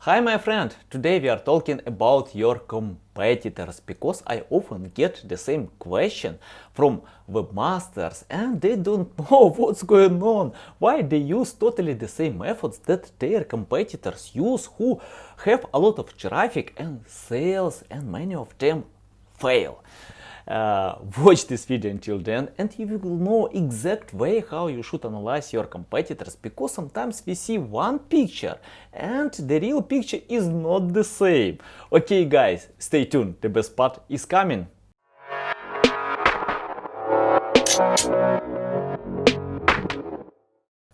Hi my friend, today we are talking about your competitors because I often get the same question from webmasters and they don't know what's going on, why they use totally the same methods that their competitors use who have a lot of traffic and sales and many of them fail. Watch this video until then and you will know exact way how you should analyze your competitors, because sometimes we see one picture and the real picture is not the same. Okay guys, stay tuned, the best part is coming.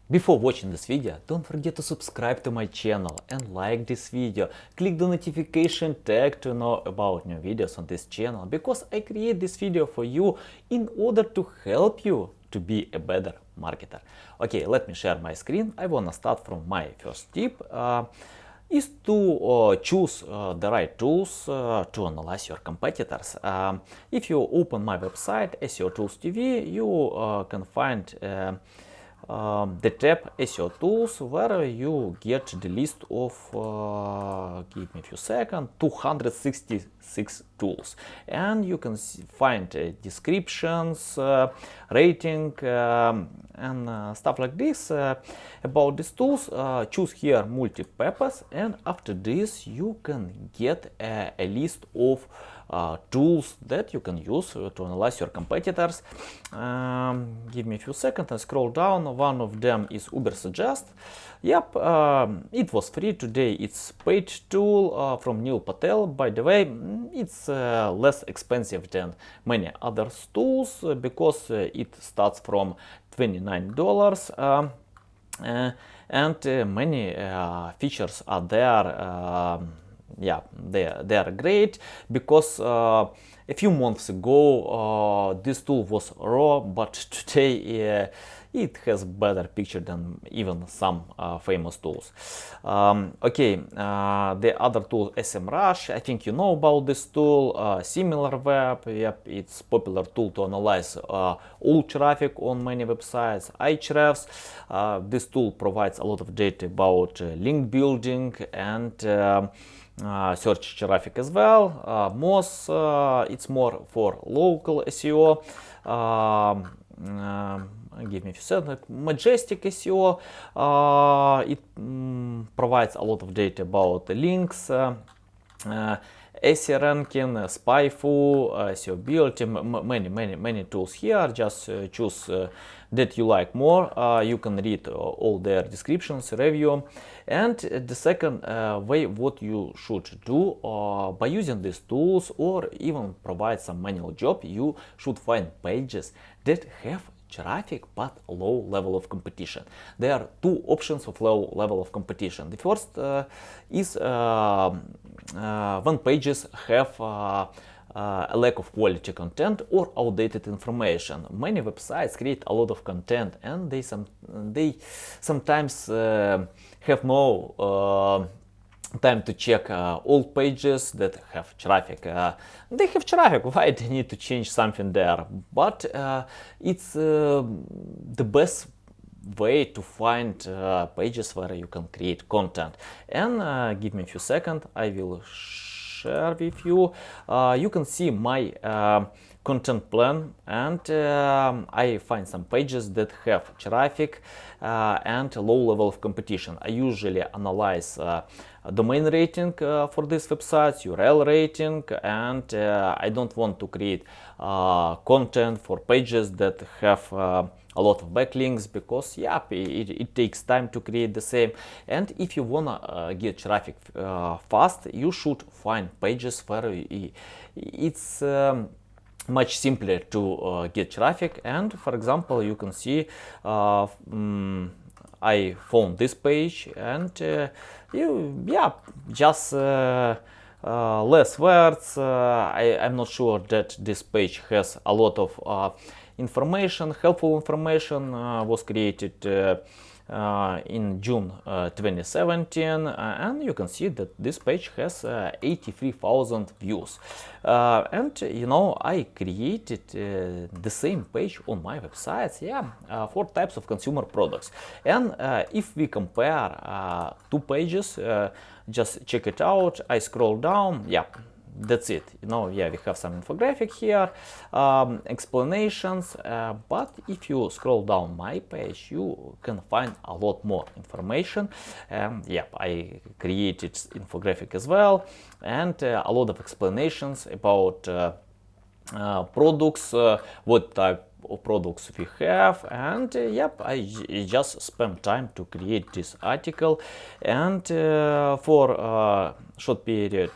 Before watching this video, don't forget to subscribe to my channel and like this video. Click the notification tag to know about new videos on this channel, because I create this video for you in order to help you to be a better marketer. Okay, let me share my screen. I wanna start from my first tip. Is to choose the right tools to analyze your competitors. If you open my website SEO Tools TV, you can find the tab SEO Tools, where you get the list of, give me a few seconds, 266 tools, and you can find descriptions, rating, and stuff like this about these tools. Choose here multi-purpose, and after this you can get a list of tools that you can use to analyze your competitors. Give me a few seconds and scroll down. One of them is Ubersuggest. Yep, it was free. Today it's paid tool from Neil Patel. By the way, it's less expensive than many other tools because it starts from $29. And many features are there. Yeah, they are great, because a few months ago this tool was raw, but today it has better picture than even some famous tools. Okay, the other tool, SEMrush, I think you know about this tool. SimilarWeb, yep, it's popular tool to analyze all traffic on many websites. Ahrefs, this tool provides a lot of data about link building and search traffic as well. Moz, it's more for local SEO. Give me a few seconds. Majestic SEO, it provides a lot of data about the links. SEO ranking, SpyFu, SEO build, many tools here. Just choose that you like more. You can read all their descriptions, review. And the second way, what you should do by using these tools, or even provide some manual job, you should find pages that have traffic but low level of competition. There are two options of low level of competition. The first is when pages have a lack of quality content or outdated information. Many websites create a lot of content and they sometimes have no time to check old pages that have traffic. They have traffic, why they need to change something there? But it's the best way to find pages where you can create content. And give me a few seconds, I will share with you. You can see my content plan, and I find some pages that have traffic and low level of competition. I usually analyze domain rating for these websites, URL rating, and I don't want to create content for pages that have a lot of backlinks, because yeah, it takes time to create the same. And if you wanna get traffic fast, you should find pages where it's much simpler to get traffic. And for example, you can see I found this page, and just less words. I'm not sure that this page has a lot of information, helpful information. Was created in June 2017, and you can see that this page has 83,000 views. And you know, I created the same page on my website, for types of consumer products. And if we compare two pages, just check it out. I scroll down, that's it. You know, we have some infographic here, explanations, but if you scroll down my page, you can find a lot more information. I created infographic as well, and a lot of explanations about products, what type of products we have, and I just spent time to create this article, and for a short period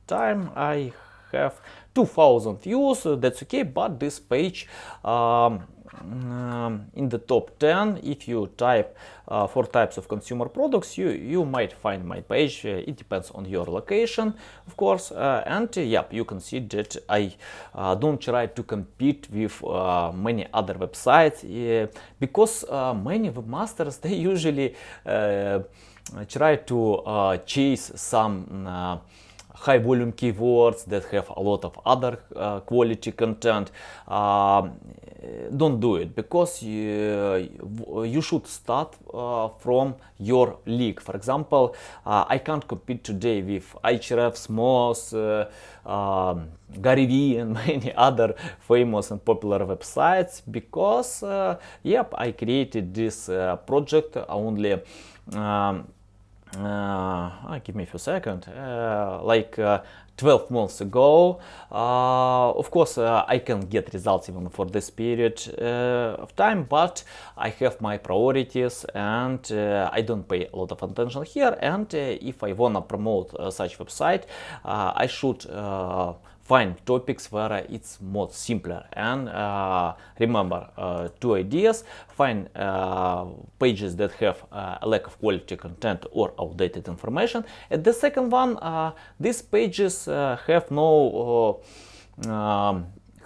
time I have 2,000 views. That's okay, but this page in the top 10, if you type for types of consumer products, you might find my page. It depends on your location, of course, and you can see that I don't try to compete with many other websites, because many webmasters, they usually try to chase some high volume keywords that have a lot of other quality content. Don't do it, because you should start from your league. For example, I can't compete today with Ahrefs, Moz, Gary Vee and many other famous and popular websites, because I created this project only give me a few seconds, like 12 months ago. Of course, I can get results even for this period of time, but I have my priorities, and I don't pay a lot of attention here. And if I wanna promote such website, I should find topics where it's more simpler. And remember two ideas: find pages that have a lack of quality content or outdated information. And the second one, these pages have no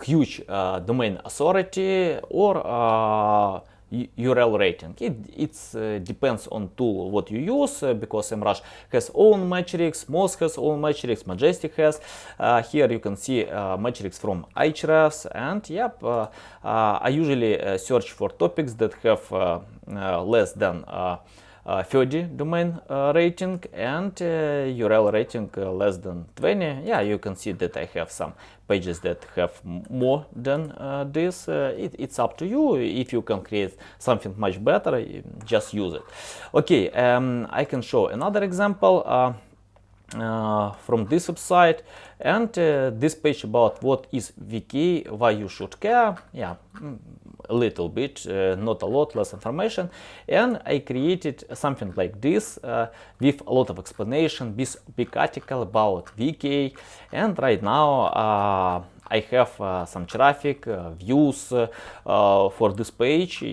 huge domain authority or URL rating. It depends on tool what you use, because SEMrush has own metrics, Moz has own metrics, Majestic has. Here you can see metrics from Ahrefs, and I usually search for topics that have less than 30 domain rating and URL rating less than 20. You can see that I have some pages that have more than this. It's up to you. If you can create something much better, just use it. Okay, I can show another example from this website, and this page about what is VK, why you should care. A little bit, not a lot, less information. And I created something like this with a lot of explanation, this big article about VK. And right now I have some traffic, views for this page.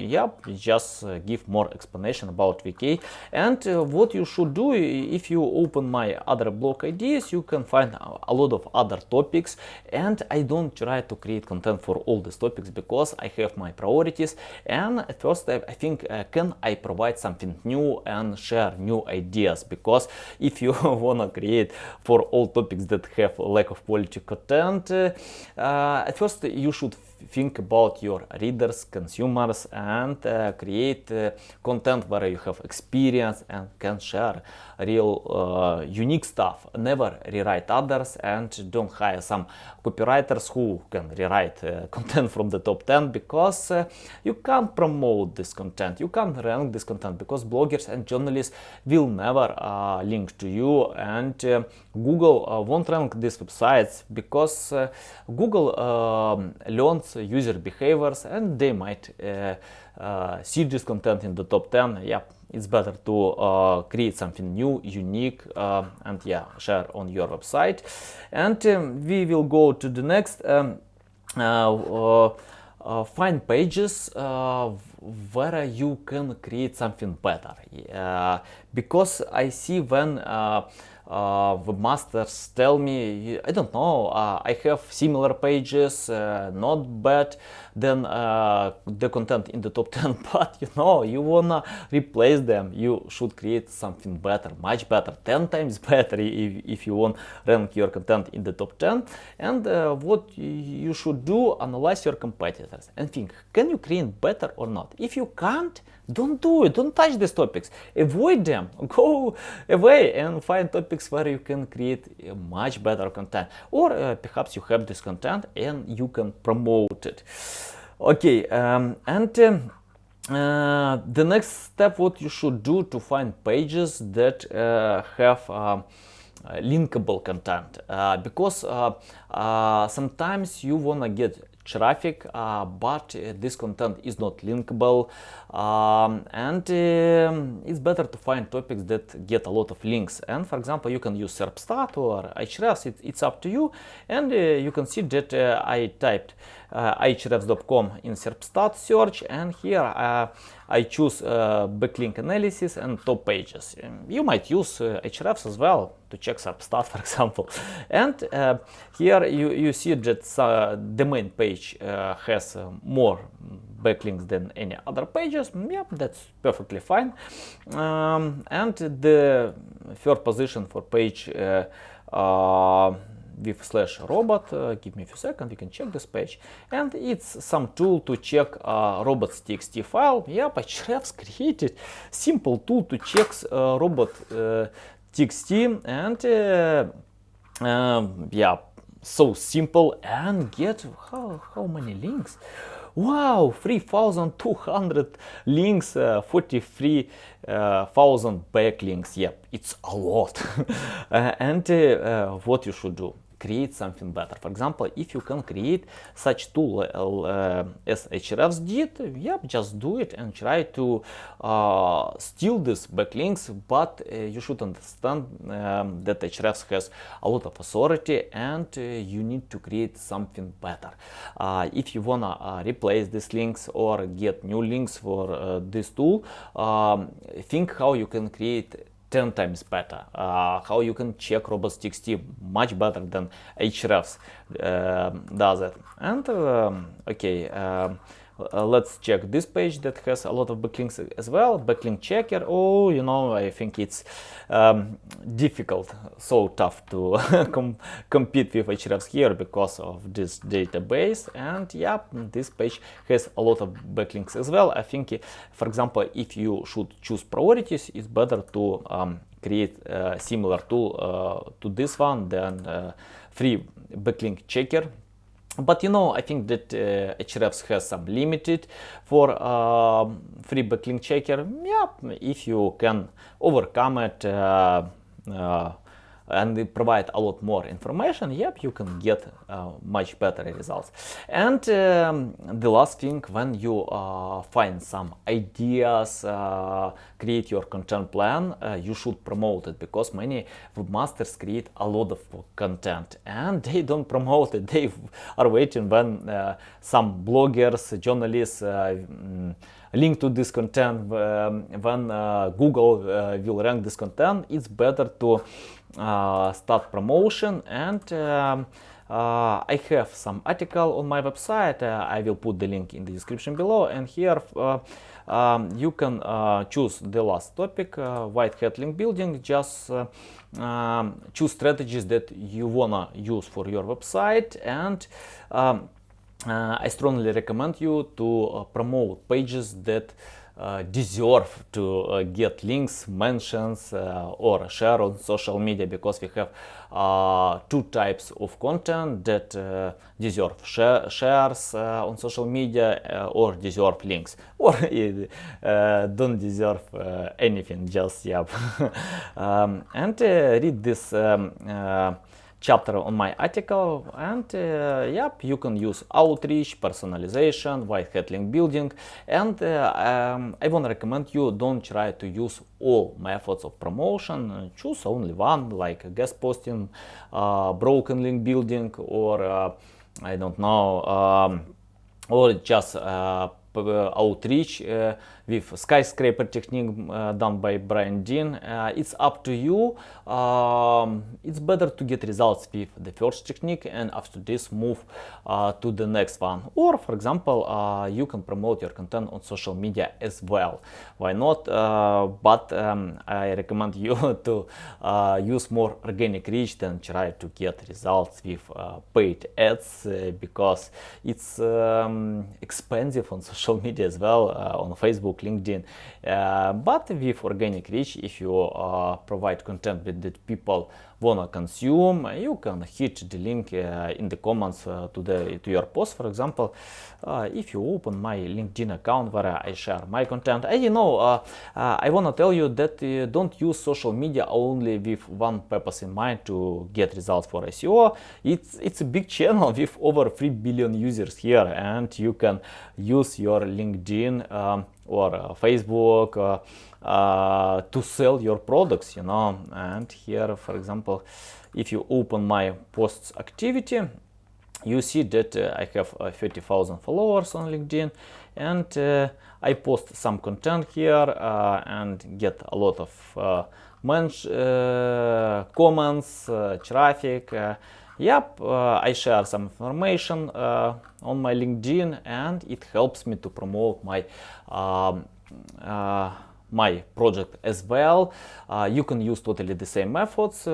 Just give more explanation about VK. And what you should do, if you open my other blog ideas, you can find a lot of other topics. And I don't try to create content for all these topics, because I have my priorities. And at first I think, can I provide something new and share new ideas? Because if you wanna create for all topics that have lack of quality content, at first you should think about your readers, consumers, and create content where you have experience and can share real unique stuff. Never rewrite others, and don't hire some copywriters who can rewrite content from the top 10, because you can't promote this content, you can't rank this content, because bloggers and journalists will never link to you, and Google won't rank these websites, because Google learns user behaviors, and they might see this content in the top 10. It's better to create something new, unique, and share on your website. And we will go to the next. Find pages where you can create something better, because I see when webmasters tell me, I don't know, I have similar pages, not bad than the content in the top 10, but you wanna replace them. You should create something better, much better, 10 times better if you want rank your content in the top 10. And what you should do, analyze your competitors and think, can you create better or not? If you can't, don't do it, don't touch these topics, avoid them, go away and find topics where you can create much better content, or perhaps you have this content and you can promote it. Okay, the next step, what you should do to find pages that have linkable content, because sometimes you wanna get traffic, but this content is not linkable, and it's better to find topics that get a lot of links. And for example, you can use Serpstat or Ahrefs, it's up to you. And you can see that I typed ahrefs.com in Serpstat search, and here I choose backlink analysis and top pages. You might use Ahrefs as well to check Serpstat, for example. And here you see that the main page has more backlinks than any other pages. Yep, that's perfectly fine. And the third position for page with /robot, give me a few seconds, we can check this page, and it's some tool to check robots.txt file. Yep, Ahrefs created simple tool to check robot.txt, and yeah, so simple, and get how many links? Wow, 3,200 links, 43,000 backlinks. Yep, it's a lot. And what you should do? Create something better. For example, if you can create such tool as Ahrefs did, yep, just do it and try to steal these backlinks. But you should understand that Ahrefs has a lot of authority, and you need to create something better. If you wanna replace these links or get new links for this tool, think how you can create 10 times better, how you can check robots.txt much better than Ahrefs does it. And okay, let's check this page that has a lot of backlinks as well. Backlink checker. Oh, I think it's difficult, so tough to compete with Ahrefs here because of this database. And yeah, this page has a lot of backlinks as well. I think, for example, if you should choose priorities, it's better to create a similar tool to this one than free backlink checker. But I think that Ahrefs has some limited for free backlink checker. Yeah, if you can overcome it and provide a lot more information, yep, you can get much better results. And the last thing, when you find some ideas, create your content plan, you should promote it, because many webmasters create a lot of content and they don't promote it. They are waiting when some bloggers, journalists link to this content, when Google will rank this content. It's better to start promotion. And I have some article on my website. I will put the link in the description below, and here you can choose the last topic, white hat link building. Just choose strategies that you wanna use for your website, and I strongly recommend you to promote pages that deserve to get links, mentions, or share on social media, because we have two types of content that deserve shares on social media or deserve links, or don't deserve anything, just yep. And read this chapter on my article, and yep, you can use outreach, personalization, white hat link building. And I want to recommend you don't try to use all methods of promotion. Choose only one, like guest posting, broken link building, or I don't know, or just outreach with skyscraper technique done by Brian Dean. It's up to you. It's better to get results with the first technique and after this move to the next one. Or for example, you can promote your content on social media as well. Why not? But I recommend you to use more organic reach than try to get results with paid ads because it's expensive on social media as well, on Facebook, LinkedIn. But with organic reach, if you provide content that people wanna consume, you can hit the link in the comments to your post. For example, if you open my LinkedIn account where I share my content, and I wanna tell you that don't use social media only with one purpose in mind to get results for SEO. It's a big channel with over 3 billion users here, and you can use your LinkedIn or Facebook to sell your products, and here, for example, if you open my posts activity, you see that I have 30,000 followers on LinkedIn, and I post some content here and get a lot of comments, traffic. I share some information on my LinkedIn, and it helps me to promote my my project as well. You can use totally the same methods.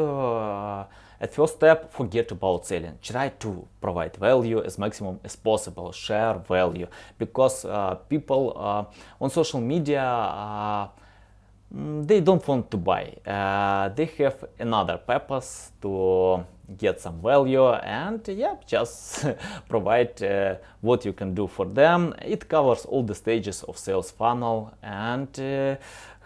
At first step, forget about selling. Try to provide value as maximum as possible. Share value, because people on social media they don't want to buy. They have another purpose to get some value, and just provide what you can do for them. It covers all the stages of sales funnel and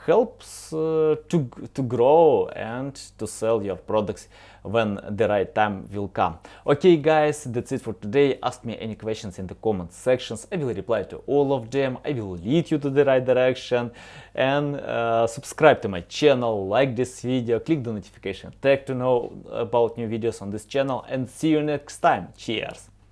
helps to grow and to sell your products when the right time will come. Okay guys, that's it for today. Ask me any questions in the comment sections. I will reply to all of them. I will lead you to the right direction. And subscribe to my channel, like this video, click the notification tag to know about new videos on this channel, and see you next time. Cheers!